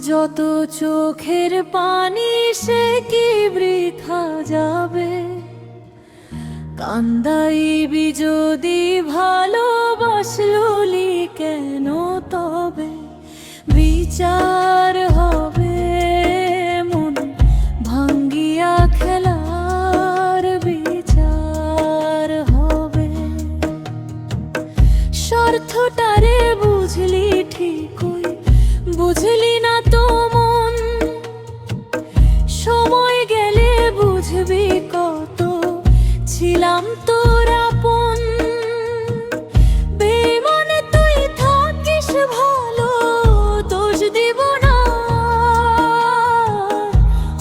যত চোখের পানি সে কি বৃথা যাবে? কান্দাইবি যদি ভালোবাসলি কেন তবে? বিচার হবে মন ভাঙ্গিয়া, খেলার বিচার হবে। স্বার্থটারে বুঝলি ঠিকই, বুঝলি না তো মন। সময় গেলে বুঝবি কত ছিলাম তোর আপন। বেমানে তুই থাকিস ভালো, দোষ দিব না।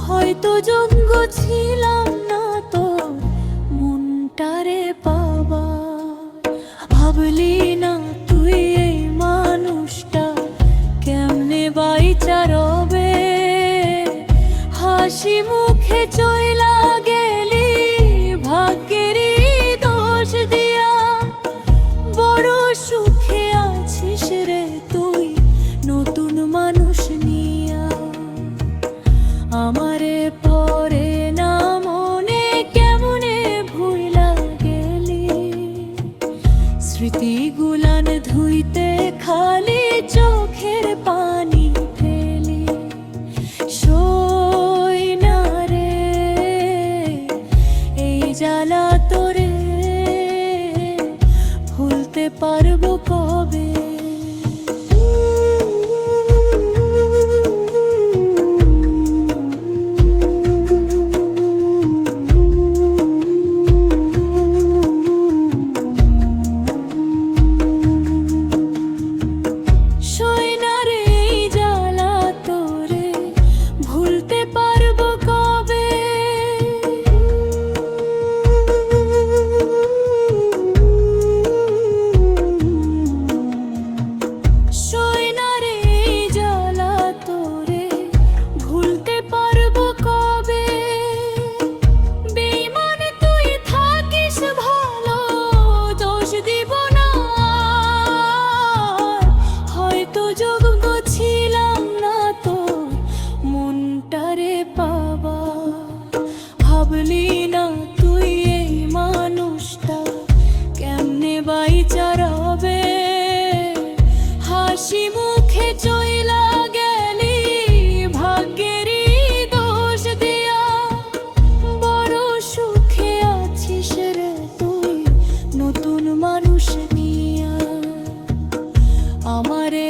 হয়তো যোগ্য ছিলাম না তোর মনটারে পাবার। ভাবলি না তুই এই মানুষটা কেমনে বাইচা রবে? হাসি মুখে চইলা গেলি ভাগ্যেরই দোষ দিয়া। বড় সুখে আছিস রে তুই নতুন মানুষ নিয়া। আমারে পরে না মনে কেমনে ভুইলা গেলি? স্মৃতিগুলান ধুইতে খালি চোখের পানি ফেলি। সই না রে এই জ্বালা তোরে, ভুলতে পারবো কবে? ভাবলি না তুই এই মানুষটা কেমনে বাইচা রবে? হাসি মুখে চইলা গেলি ভাগ্যেরই দোষ দিয়া। বড় সুখে আছিস রে তুই নতুন মানুষ নিয়া। আমারে